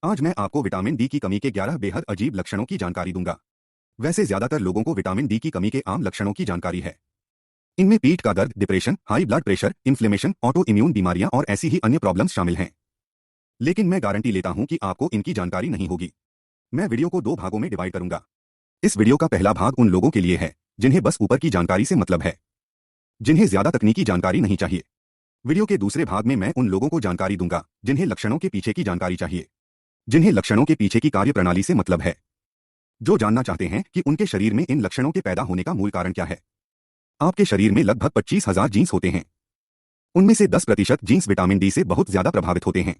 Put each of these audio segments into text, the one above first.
आज मैं आपको विटामिन डी की कमी के 11 बेहद अजीब लक्षणों की जानकारी दूंगा। वैसे ज्यादातर लोगों को विटामिन डी की कमी के आम लक्षणों की जानकारी है। इनमें पीठ का दर्द, depression, high blood pressure, inflammation, auto immune बीमारियां और ऐसी ही अन्य प्रॉब्लम्स शामिल हैं। लेकिन मैं गारंटी लेता हूं कि आपको इनकी जानकारी नहीं होगी। मैं वीडियो को 2 भागों में डिवाइड करूंगा। इस वीडियो का पहला भाग उन लोगों के लिए है जिन्हें बस ऊपर की जानकारी से मतलब है, जिन्हें ज्यादा तकनीकी जानकारी नहीं चाहिए। वीडियो के दूसरे भाग में मैं उन लोगों को जानकारी दूंगा जिन्हें लक्षणों के पीछे की जानकारी चाहिए, जिन्हें लक्षणों के पीछे की कार्यप्रणाली से मतलब है, जो जानना चाहते हैं कि उनके शरीर में इन लक्षणों के पैदा होने का मूल कारण क्या है। आपके शरीर में लगभग 25,000 जीन्स होते हैं। उनमें से 10% जीन्स विटामिन डी से बहुत ज्यादा प्रभावित होते हैं।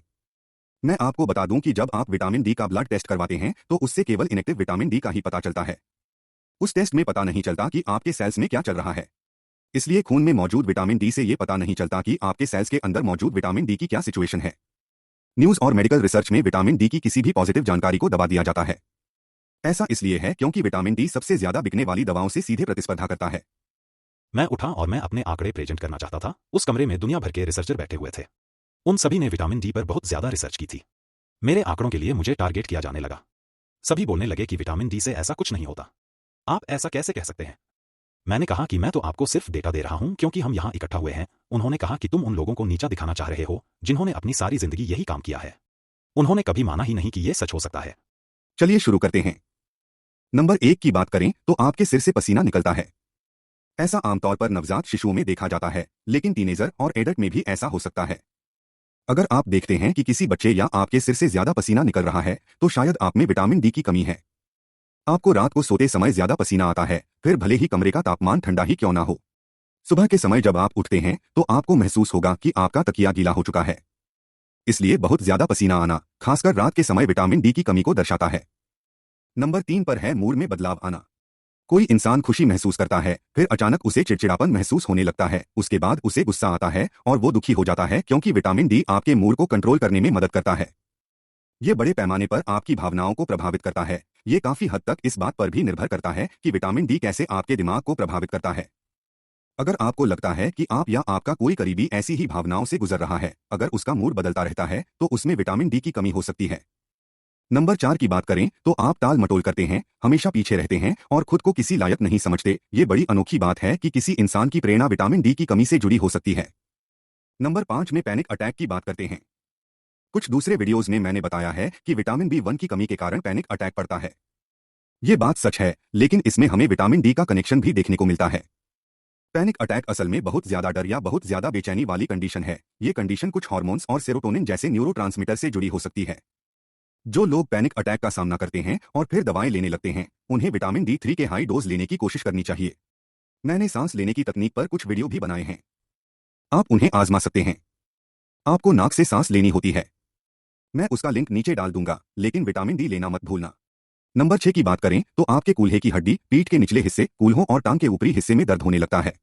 मैं आपको बता दूं कि जब आप विटामिन डी का ब्लड टेस्ट करवाते हैं तो उससे केवल इनेक्टिव विटामिन डी का ही पता चलता है। उस टेस्ट में पता नहीं चलता कि आपके सेल्स में क्या चल रहा है। इसलिए खून में मौजूद विटामिन डी से ये पता नहीं चलता कि आपके सेल्स के अंदर मौजूद विटामिन डी की क्या सिचुएशन है। न्यूज और मेडिकल रिसर्च में विटामिन डी की किसी भी पॉजिटिव जानकारी को दबा दिया जाता है। ऐसा इसलिए है क्योंकि विटामिन डी सबसे ज्यादा बिकने वाली दवाओं से सीधे प्रतिस्पर्धा करता है। मैं उठा और मैं अपने आंकड़े प्रेजेंट करना चाहता था। उस कमरे में दुनिया भर के रिसर्चर बैठे हुए थे। उन सभी ने विटामिन डी पर बहुत ज्यादा रिसर्च की थी। मेरे आंकड़ों के लिए मुझे टारगेट किया जाने लगा। सभी बोलने लगे कि विटामिन डी से ऐसा कुछ नहीं होता। आप ऐसा कैसे कह सकते हैं? मैंने कहा कि मैं तो आपको सिर्फ डेटा दे रहा हूं क्योंकि हम यहां इकट्ठा हुए हैं। उन्होंने कहा कि तुम उन लोगों को नीचा दिखाना चाह रहे हो जिन्होंने अपनी सारी जिंदगी यही काम किया है। उन्होंने कभी माना ही नहीं कि यह सच हो सकता है। चलिए शुरू करते हैं। नंबर 1 की बात करें तो आपके सिर से पसीना निकलता है। ऐसा आमतौर पर नवजात शिशुओं में देखा जाता है, लेकिन टीनेजर और एडल्ट में भी ऐसा हो सकता है। अगर आप देखते हैं कि किसी बच्चे या आपके सिर से ज्यादा पसीना निकल रहा है तो शायद आप में विटामिन डी की कमी है। आपको रात को सोते समय ज्यादा पसीना आता है, फिर भले ही कमरे का तापमान ठंडा ही क्यों ना हो। सुबह के समय जब आप उठते हैं तो आपको महसूस होगा कि आपका तकिया गीला हो चुका है। इसलिए बहुत ज्यादा पसीना आना, खासकर रात के समय, विटामिन डी की कमी को दर्शाता है। नंबर 3 पर है मूड में बदलाव आना। कोई इंसान खुशी महसूस करता है, फिर अचानक उसे चिड़चिड़ापन महसूस होने लगता है, उसके बाद उसे गुस्सा आता है और वो दुखी हो जाता है क्योंकि विटामिन डी आपके मूड को कंट्रोल करने में मदद करता है। ये बड़े पैमाने पर आपकी भावनाओं को प्रभावित करता है। ये काफी हद तक इस बात पर भी निर्भर करता है कि विटामिन डी कैसे आपके दिमाग को प्रभावित करता है। अगर आपको लगता है कि आप या आपका कोई करीबी ऐसी ही भावनाओं से गुजर रहा है, अगर उसका मूड बदलता रहता है तो उसमें विटामिन डी की कमी हो सकती है। नंबर 4 की बात करें तो आप टाल मटोल करते हैं, हमेशा पीछे रहते हैं और खुद को किसी लायक नहीं समझते। ये बड़ी अनोखी बात है कि किसी इंसान की प्रेरणा विटामिन डी की कमी से जुड़ी हो सकती है। नंबर 5 में पैनिक अटैक की बात करते हैं। कुछ दूसरे वीडियोज में मैंने बताया है कि विटामिन बी1 की कमी के कारण पैनिक अटैक पड़ता है। ये बात सच है, लेकिन इसमें हमें विटामिन डी का कनेक्शन भी देखने को मिलता है। पैनिक अटैक असल में बहुत ज्यादा डर या बहुत ज्यादा बेचैनी वाली कंडीशन है। ये कंडीशन कुछ हार्मोन्स और सेरोटोनिन जैसे न्यूरोट्रांसमीटर से जुड़ी हो सकती है। जो लोग पैनिक अटैक का सामना करते हैं और फिर दवाएं लेने लगते हैं, उन्हें विटामिन डी3 के हाई डोज लेने की कोशिश करनी चाहिए। मैंने सांस लेने की तकनीक पर कुछ वीडियो भी बनाए हैं, आप उन्हें आजमा सकते हैं। आपको नाक से सांस लेनी होती है, मैं उसका लिंक नीचे डाल दूंगा, लेकिन विटामिन डी लेना मत भूलना। नंबर 6 की बात करें तो आपके कूल्हे की हड्डी, पीठ के निचले हिस्से, कूल्हों और टांग के ऊपरी हिस्से में दर्द होने लगता है।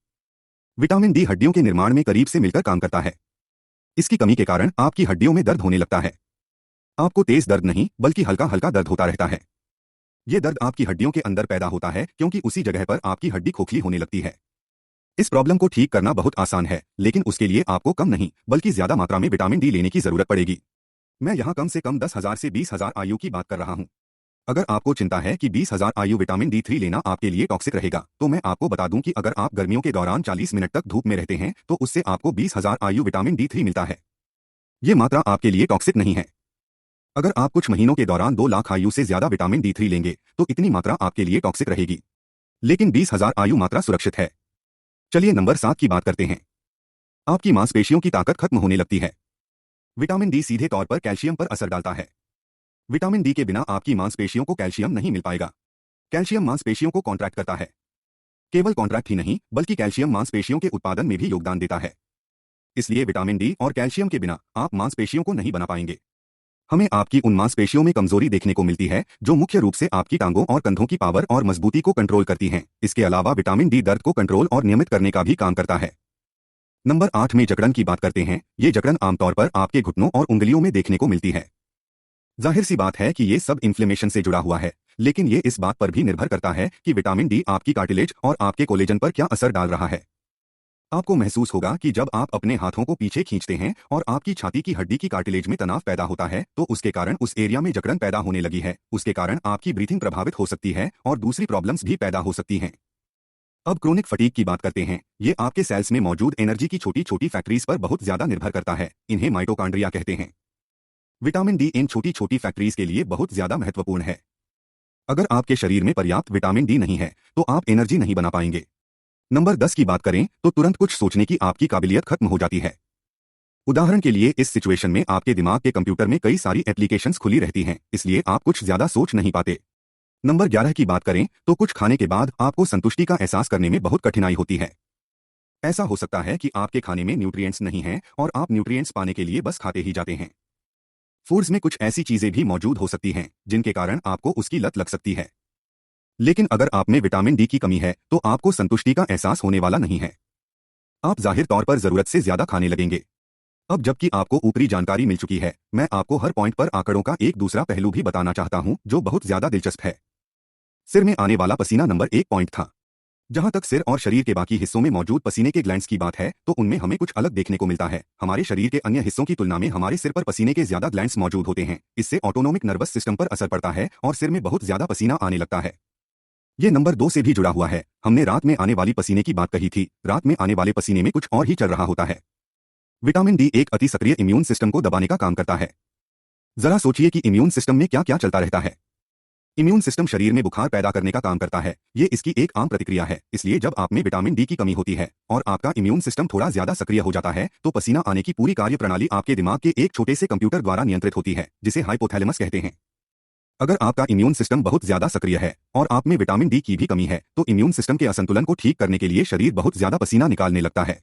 विटामिन डी हड्डियों के निर्माण में करीब से मिलकर काम करता है। इसकी कमी के कारण आपकी हड्डियों में दर्द होने लगता है। आपको तेज दर्द नहीं बल्कि हल्का हल्का दर्द होता रहता है। यह दर्द आपकी हड्डियों के अंदर पैदा होता है क्योंकि उसी जगह पर आपकी हड्डी खोखली होने लगती है। इस प्रॉब्लम को ठीक करना बहुत आसान है, लेकिन उसके लिए आपको कम नहीं बल्कि ज्यादा मात्रा में विटामिन डी लेने की जरूरत पड़ेगी। मैं यहाँ कम से कम 10,000 से 20,000 आयु की बात कर रहा हूँ। अगर आपको चिंता है कि 20,000 आयु विटामिन डी3 लेना आपके लिए टॉक्सिक रहेगा, तो मैं आपको बता दूं कि अगर आप गर्मियों के दौरान 40 मिनट तक धूप में रहते हैं तो उससे आपको 20,000 आयु विटामिन डी3 मिलता है। ये मात्रा आपके लिए टॉक्सिक नहीं है। अगर आप कुछ महीनों के दौरान 2 लाख आयु से ज्यादा विटामिन डी3 लेंगे तो इतनी मात्रा आपके लिए टॉक्सिक रहेगी, लेकिन 20,000 आयु मात्रा सुरक्षित है। चलिए नंबर 7 की बात करते हैं। आपकी मांसपेशियों की ताकत खत्म होने लगती है। विटामिन डी सीधे तौर पर कैल्शियम पर असर डालता है। विटामिन डी के बिना आपकी मांसपेशियों को कैल्शियम नहीं मिल पाएगा। कैल्शियम मांसपेशियों को कॉन्ट्रैक्ट करता है। केवल कॉन्ट्रैक्ट ही नहीं बल्कि कैल्शियम मांसपेशियों के उत्पादन में भी योगदान देता है। इसलिए विटामिन डी और कैल्शियम के बिना आप मांसपेशियों को नहीं बना पाएंगे। हमें आपकी उन मांसपेशियों में कमजोरी देखने को मिलती है जो मुख्य रूप से आपकी टांगों और कंधों की पावर और मजबूती को कंट्रोल करती हैं। इसके अलावा विटामिन डी दर्द को कंट्रोल और नियमित करने का भी काम करता है। नंबर 8 में जकड़न की बात करते हैं। ये जकड़न आमतौर पर आपके घुटनों और उंगलियों में देखने को मिलती है। जाहिर सी बात है कि ये सब इन्फ्लेमेशन से जुड़ा हुआ है, लेकिन ये इस बात पर भी निर्भर करता है कि विटामिन डी आपकी कार्टिलेज और आपके कोलेजन पर क्या असर डाल रहा है। आपको महसूस होगा कि जब आप अपने हाथों को पीछे खींचते हैं और आपकी छाती की हड्डी की कार्टिलेज में तनाव पैदा होता है तो उसके कारण उस एरिया में जकड़न पैदा होने लगी है। उसके कारण आपकी ब्रीथिंग प्रभावित हो सकती है और दूसरी प्रॉब्लम्स भी पैदा हो सकती हैं। अब क्रोनिक फटीग की बात करते हैं। ये आपके सेल्स में मौजूद एनर्जी की छोटी छोटी फैक्ट्रीज पर बहुत ज्यादा निर्भर करता है। इन्हें माइटोकॉन्ड्रिया कहते हैं। विटामिन डी इन छोटी छोटी फैक्ट्रीज के लिए बहुत ज्यादा महत्वपूर्ण है। अगर आपके शरीर में पर्याप्त विटामिन डी नहीं है तो आप एनर्जी नहीं बना पाएंगे। नंबर 10 की बात करें तो तुरंत कुछ सोचने की आपकी काबिलियत खत्म हो जाती है। उदाहरण के लिए इस सिचुएशन में आपके दिमाग के कंप्यूटर में कई सारी एप्लीकेशंस खुली रहती हैं, इसलिए आप कुछ ज्यादा सोच नहीं पाते। नंबर 11 की बात करें तो कुछ खाने के बाद आपको संतुष्टि का एहसास करने में बहुत कठिनाई होती है। ऐसा हो सकता है कि आपके खाने में न्यूट्रिएंट्स नहीं हैं और आप न्यूट्रिएंट्स पाने के लिए बस खाते ही जाते हैं। फूड्स में कुछ ऐसी चीजें भी मौजूद हो सकती हैं जिनके कारण आपको उसकी लत लग सकती है। लेकिन अगर आप में विटामिन डी की कमी है तो आपको संतुष्टि का एहसास होने वाला नहीं है। आप जाहिर तौर पर जरूरत से ज्यादा खाने लगेंगे। अब जबकि आपको ऊपरी जानकारी मिल चुकी है, मैं आपको हर पॉइंट पर आंकड़ों का एक दूसरा पहलू भी बताना चाहता हूं जो बहुत ज्यादा दिलचस्प है। सिर में आने वाला पसीना नंबर 1 पॉइंट था। जहां तक सिर और शरीर के बाकी हिस्सों में मौजूद पसीने के ग्लैंड्स की बात है तो उनमें हमें कुछ अलग देखने को मिलता है। हमारे शरीर के अन्य हिस्सों की तुलना में हमारे सिर पर पसीने के ज्यादा ग्लैंड्स मौजूद होते हैं। इससे ऑटोनोमिक नर्वस सिस्टम पर असर पड़ता है और सिर में बहुत ज्यादा पसीना आने लगता है। ये नंबर 2 से भी जुड़ा हुआ है। हमने रात में आने वाली पसीने की बात कही थी। रात में आने वाले पसीने में कुछ और ही चल रहा होता है। विटामिन डी एक अति सक्रिय इम्यून सिस्टम को दबाने का काम करता है। जरा सोचिए कि इम्यून सिस्टम में क्या क्या चलता रहता है। इम्यून सिस्टम शरीर में बुखार पैदा करने का काम करता है। ये इसकी एक आम प्रतिक्रिया है। इसलिए जब आप में विटामिन डी की कमी होती है और आपका इम्यून सिस्टम थोड़ा ज्यादा सक्रिय हो जाता है तो पसीना आने की पूरी कार्यप्रणाली आपके दिमाग के एक छोटे से कंप्यूटर द्वारा नियंत्रित होती है जिसे हाइपोथैलेमस कहते हैं। अगर आपका इम्यून सिस्टम बहुत ज्यादा सक्रिय है और आप में विटामिन डी की भी कमी है तो इम्यून सिस्टम के असंतुलन को ठीक करने के लिए शरीर बहुत ज्यादा पसीना निकालने लगता है।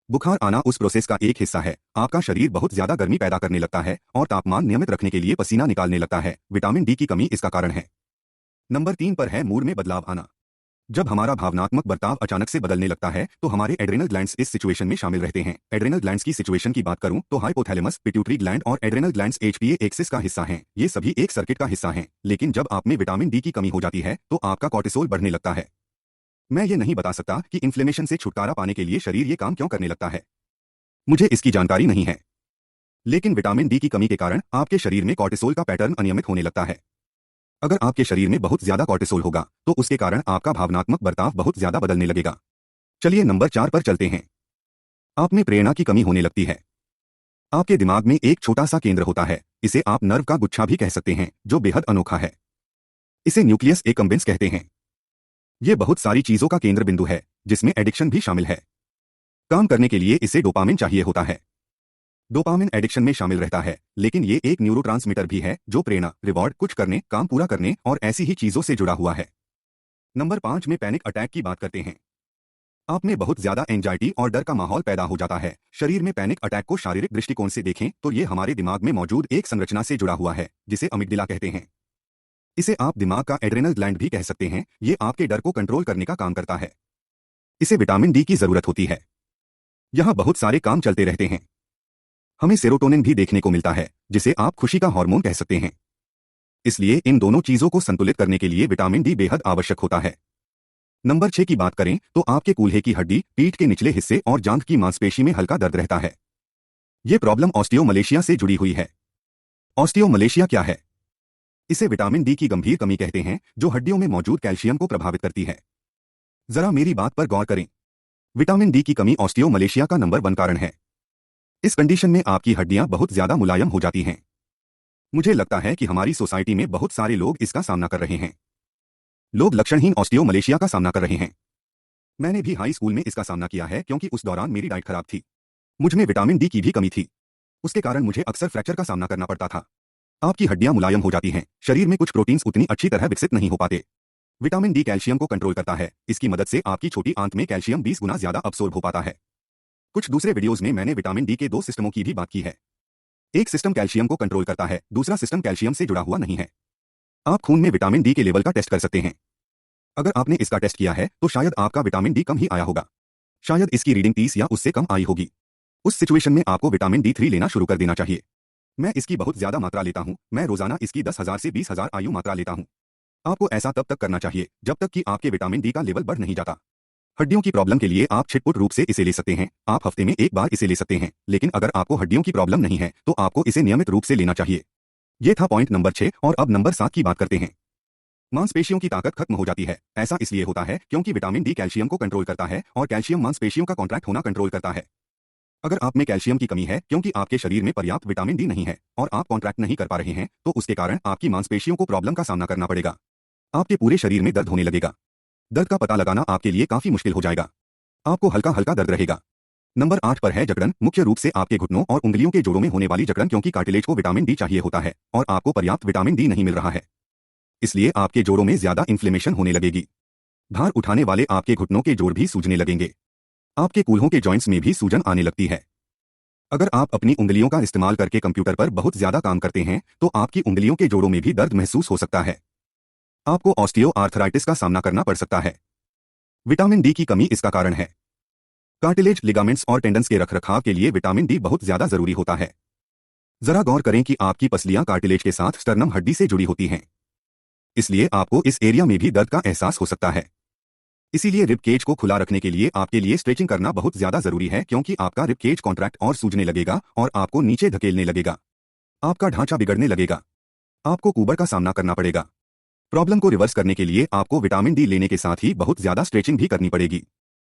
बुखार आना उस प्रोसेस का एक हिस्सा है। आपका शरीर बहुत ज्यादा गर्मी पैदा करने लगता है और तापमान नियमित रखने के लिए पसीना निकालने लगता है। विटामिन डी की कमी इसका कारण है। नंबर 3 पर है मूड में बदलाव आना। जब हमारा भावनात्मक बर्ताव अचानक से बदलने लगता है तो हमारे एड्रेनल ग्लैंड्स इस सिचुएशन में शामिल रहते हैं। एड्रेनल ग्लैंड्स की सिचुएशन की बात करूं तो हाइपोथैलेमस, पिट्यूटरी ग्लैंड और एड्रेनल ग्लैंड्स एचपीए एक्सिस का हिस्सा हैं। ये सभी एक सर्किट का हिस्सा हैं। लेकिन जब आप में विटामिन डी की कमी हो जाती है तो आपका कॉर्टिसोल बढ़ने लगता है। मैं ये नहीं बता सकता कि इन्फ्लेमेशन से छुटकारा पाने के लिए शरीर ये काम क्यों करने लगता है। मुझे इसकी जानकारी नहीं है। लेकिन विटामिन डी की कमी के कारण आपके शरीर में कॉर्टिसोल का पैटर्न अनियमित होने लगता है। अगर आपके शरीर में बहुत ज्यादा कॉर्टिसोल होगा तो उसके कारण आपका भावनात्मक बर्ताव बहुत ज्यादा बदलने लगेगा। चलिए नंबर 4 पर चलते हैं। आप में प्रेरणा की कमी होने लगती है। आपके दिमाग में एक छोटा सा केंद्र होता है। इसे आप नर्व का गुच्छा भी कह सकते हैं जो बेहद अनोखा है। इसे न्यूक्लियस एकम्बेंस कहते हैं। यह बहुत सारी चीजों का केंद्र बिंदु है जिसमें एडिक्शन भी शामिल है। काम करने के लिए इसे डोपामिन चाहिए होता है। डोपामिन एडिक्शन में शामिल रहता है, लेकिन ये एक न्यूरोट्रांसमीटर भी है जो प्रेरणा, रिवॉर्ड, कुछ करने, काम पूरा करने और ऐसी ही चीजों से जुड़ा हुआ है। नंबर 5 में पैनिक अटैक की बात करते हैं। आप में बहुत ज्यादा एंजाइटी और डर का माहौल पैदा हो जाता है। शरीर में पैनिक अटैक को शारीरिक दृष्टिकोण से देखें तो ये हमारे दिमाग में मौजूद एक संरचना से जुड़ा हुआ है जिसे अमिग्डाला कहते हैं। इसे आप दिमाग का एड्रेनल ग्लैंड भी कह सकते हैं। ये आपके डर को कंट्रोल करने का काम करता है। इसे विटामिन डी की जरूरत होती है। यहां बहुत सारे काम चलते रहते हैं। हमें सेरोटोनिन भी देखने को मिलता है जिसे आप खुशी का हार्मोन कह सकते हैं। इसलिए इन दोनों चीजों को संतुलित करने के लिए विटामिन डी बेहद आवश्यक होता है। नंबर 6 की बात करें तो आपके कूल्हे की हड्डी, पीठ के निचले हिस्से और जांघ की मांसपेशी में हल्का दर्द रहता है। यह प्रॉब्लम ऑस्टियोमलेशिया से जुड़ी हुई है। ऑस्टियोमलेशिया क्या है? इसे विटामिन डी की गंभीर कमी कहते हैं जो हड्डियों में मौजूद कैल्शियम को प्रभावित करती है। जरा मेरी बात पर गौर करें। विटामिन डी की कमी ऑस्टियोमलेशिया का नंबर 1 कारण है। इस कंडीशन में आपकी हड्डियां बहुत ज्यादा मुलायम हो जाती हैं। मुझे लगता है कि हमारी सोसाइटी में बहुत सारे लोग इसका सामना कर रहे हैं। लोग लक्षणहीन ऑस्टियोमलेशिया का सामना कर रहे हैं। मैंने भी हाई स्कूल में इसका सामना किया है क्योंकि उस दौरान मेरी डाइट खराब थी। मुझ में विटामिन डी की भी कमी थी। उसके कारण मुझे अक्सर फ्रैक्चर का सामना करना पड़ता था। आपकी हड्डियां मुलायम हो जाती हैं। शरीर में कुछ प्रोटीन्स उतनी अच्छी तरह विकसित नहीं हो पाते। विटामिन डी कैल्शियम को कंट्रोल करता है। इसकी मदद से आपकी छोटी आंत में कैल्शियम 20 गुना ज्यादा अब्सॉर्ब हो पाता है। कुछ दूसरे वीडियोस में मैंने विटामिन डी के 2 सिस्टमों की भी बात की है। एक सिस्टम कैल्शियम को कंट्रोल करता है, दूसरा सिस्टम कैल्शियम से जुड़ा हुआ नहीं है। आप खून में विटामिन डी के लेवल का टेस्ट कर सकते हैं। अगर आपने इसका टेस्ट किया है तो शायद आपका विटामिन डी कम ही आया होगा। शायद इसकी रीडिंग 30 या उससे कम आई होगी। उस सिचुएशन में आपको विटामिन D3 लेना शुरू कर देना चाहिए। मैं इसकी बहुत ज्यादा मात्रा लेता हूं। मैं रोजाना इसकी 10,000 से 20,000 आयु मात्रा लेता हूं। आपको ऐसा तब तक करना चाहिए जब तक कि आपके विटामिन डी का लेवल बढ़ नहीं जाता। हड्डियों की प्रॉब्लम के लिए आप छिटपुट रूप से इसे ले सकते हैं, आप हफ्ते में एक बार इसे ले सकते हैं, लेकिन अगर आपको हड्डियों की प्रॉब्लम नहीं है तो आपको इसे नियमित रूप से लेना चाहिए। ये था पॉइंट नंबर 6 और अब नंबर 7 की बात करते हैं। मांसपेशियों की ताकत खत्म हो जाती है। ऐसा इसलिए होता है क्योंकि विटामिन डी कैल्शियम को कंट्रोल करता है और कैल्शियम मांसपेशियों का कॉन्ट्रैक्ट होना कंट्रोल करता है। अगर आप में कैल्शियम की कमी है क्योंकि आपके शरीर में पर्याप्त विटामिन डी नहीं है और आप कॉन्ट्रैक्ट नहीं कर पा रहे हैं, तो उसके कारण आपकी मांसपेशियों को प्रॉब्लम का सामना करना पड़ेगा। आपके पूरे शरीर में दर्द होने लगेगा। दर्द का पता लगाना आपके लिए काफी मुश्किल हो जाएगा। आपको हल्का हल्का दर्द रहेगा। नंबर 8 पर है जकड़न, मुख्य रूप से आपके घुटनों और उंगलियों के जोड़ों में होने वाली जकड़न, क्योंकि कार्टिलेज को विटामिन डी चाहिए होता है और आपको पर्याप्त विटामिन डी नहीं मिल रहा है। इसलिए आपके जोड़ों में ज्यादा इन्फ्लेमेशन होने लगेगी। भार उठाने वाले आपके घुटनों के जोड़ भी सूजने लगेंगे। आपके कूल्हों के जॉइंट्स में भी सूजन आने लगती है। अगर आप अपनी उंगलियों का इस्तेमाल करके कंप्यूटर पर बहुत ज्यादा काम करते हैं तो आपकी उंगलियों के जोड़ों में भी दर्द महसूस हो सकता है। आपको ऑस्टियो आर्थराइटिस का सामना करना पड़ सकता है। विटामिन डी की कमी इसका कारण है। कार्टिलेज, लिगामेंट्स और टेंडन्स के रखरखाव के लिए विटामिन डी बहुत ज्यादा जरूरी होता है। जरा गौर करें कि आपकी पसलियां कार्टिलेज के साथ स्टर्नम हड्डी से जुड़ी होती हैं। इसलिए आपको इस एरिया में भी दर्द का एहसास हो सकता है। इसीलिए रिब केज को खुला रखने के लिए आपके लिए स्ट्रेचिंग करना बहुत ज्यादा जरूरी है, क्योंकि आपका रिब केज कॉन्ट्रैक्ट और सूजने लगेगा और आपको नीचे धकेलने लगेगा। आपका ढांचा बिगड़ने लगेगा। आपको कुबर का सामना करना पड़ेगा। प्रॉब्लम को रिवर्स करने के लिए आपको विटामिन डी लेने के साथ ही बहुत ज्यादा स्ट्रेचिंग भी करनी पड़ेगी।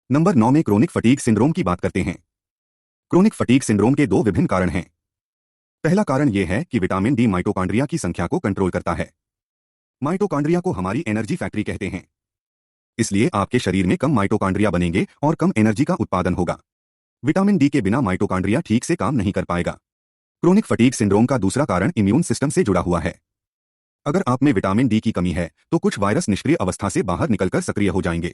नंबर 9 में क्रोनिक फटीग सिंड्रोम की बात करते हैं। क्रोनिक फटीग सिंड्रोम के दो विभिन्न कारण हैं। पहला कारण यह है कि विटामिन डी माइटोकॉन्ड्रिया की संख्या को कंट्रोल करता है। माइटोकॉन्ड्रिया को हमारी एनर्जी फैक्ट्री कहते हैं। इसलिए आपके शरीर में कम माइटोकॉन्ड्रिया बनेंगे और कम एनर्जी का उत्पादन होगा। विटामिन डी के बिना माइटोकॉन्ड्रिया ठीक से काम नहीं कर पाएगा। क्रोनिक फटीग सिंड्रोम का दूसरा कारण इम्यून सिस्टम से जुड़ा हुआ है। अगर आप में विटामिन डी की कमी है तो कुछ वायरस निष्क्रिय अवस्था से बाहर निकलकर सक्रिय हो जाएंगे।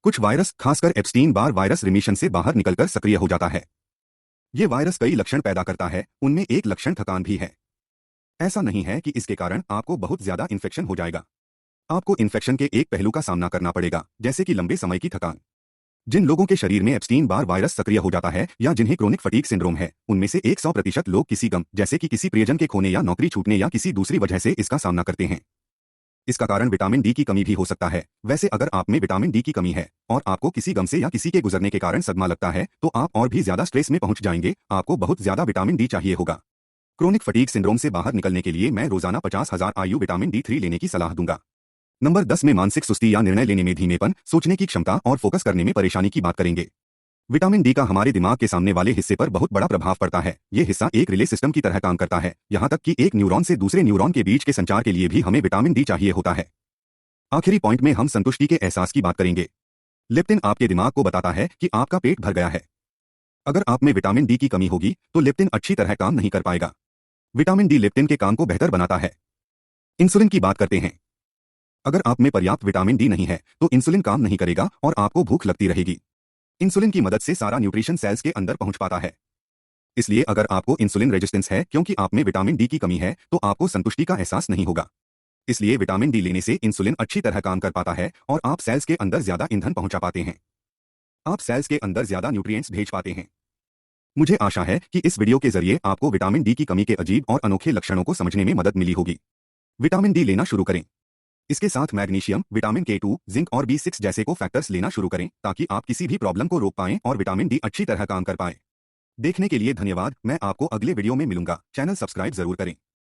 कुछ वायरस, खासकर एप्स्टीन बार वायरस, रिमिशन से बाहर निकलकर सक्रिय हो जाता है। ये वायरस कई लक्षण पैदा करता है, उनमें एक लक्षण थकान भी है। ऐसा नहीं है कि इसके कारण आपको बहुत ज्यादा इन्फेक्शन हो जाएगा। आपको इन्फेक्शन के एक पहलू का सामना करना पड़ेगा, जैसे कि लंबे समय की थकान। जिन लोगों के शरीर में एप्स्टीन बार वायरस सक्रिय हो जाता है या जिन्हें क्रोनिक फटीग सिंड्रोम है, उनमें से 100% लोग किसी गम, जैसे कि किसी प्रियजन के खोने या नौकरी छूटने या किसी दूसरी वजह से इसका सामना करते हैं। इसका कारण विटामिन डी की कमी भी हो सकता है। वैसे अगर आप में विटामिन डी की कमी है और आपको किसी गम से या किसी के गुजरने के कारण सदमा लगता है तो आप और भी ज्यादा स्ट्रेस में पहुंच जाएंगे। आपको बहुत ज्यादा विटामिन डी चाहिए होगा। क्रोनिक फटीग सिंड्रोम से बाहर निकलने के लिए मैं रोजाना 50,000 IU विटामिन D3 लेने की सलाह दूंगा। नंबर 10 में मानसिक सुस्ती या निर्णय लेने में धीमेपन, सोचने की क्षमता और फोकस करने में परेशानी की बात करेंगे। विटामिन डी का हमारे दिमाग के सामने वाले हिस्से पर बहुत बड़ा प्रभाव पड़ता है। ये हिस्सा एक रिले सिस्टम की तरह काम करता है, यहाँ तक कि एक न्यूरॉन से दूसरे न्यूरॉन के बीच के संचार के लिए भी हमें विटामिन डी चाहिए होता है। आखिरी पॉइंट में हम संतुष्टि के एहसास की बात करेंगे। लेप्टिन आपके दिमाग को बताता है कि आपका पेट भर गया है। अगर आप में विटामिन डी की कमी होगी तो लेप्टिन अच्छी तरह काम नहीं कर पाएगा। विटामिन डी लेप्टिन के काम को बेहतर बनाता है। इंसुलिन की बात करते हैं। अगर आप में पर्याप्त विटामिन डी नहीं है तो इंसुलिन काम नहीं करेगा और आपको भूख लगती रहेगी। इंसुलिन की मदद से सारा न्यूट्रिशन सेल्स के अंदर पहुंच पाता है। इसलिए अगर आपको इंसुलिन रेजिस्टेंस है क्योंकि आप में विटामिन डी की कमी है तो आपको संतुष्टि का एहसास नहीं होगा। इसलिए विटामिन डी लेने से इंसुलिन अच्छी तरह काम कर पाता है और आप सेल्स के अंदर ज्यादा ईंधन पहुंचा पाते हैं। आप सेल्स के अंदर ज्यादा न्यूट्रिएंट्स भेज पाते हैं। मुझे आशा है कि इस वीडियो के जरिए आपको विटामिन डी की कमी के अजीब और अनोखे लक्षणों को समझने में मदद मिली होगी। विटामिन डी लेना शुरू करें। इसके साथ मैग्नीशियम, विटामिन K2, जिंक और B6 जैसे को फैक्टर्स लेना शुरू करें ताकि आप किसी भी प्रॉब्लम को रोक पाएं और विटामिन डी अच्छी तरह काम कर पाएं। देखने के लिए धन्यवाद। मैं आपको अगले वीडियो में मिलूंगा। चैनल सब्सक्राइब जरूर करें।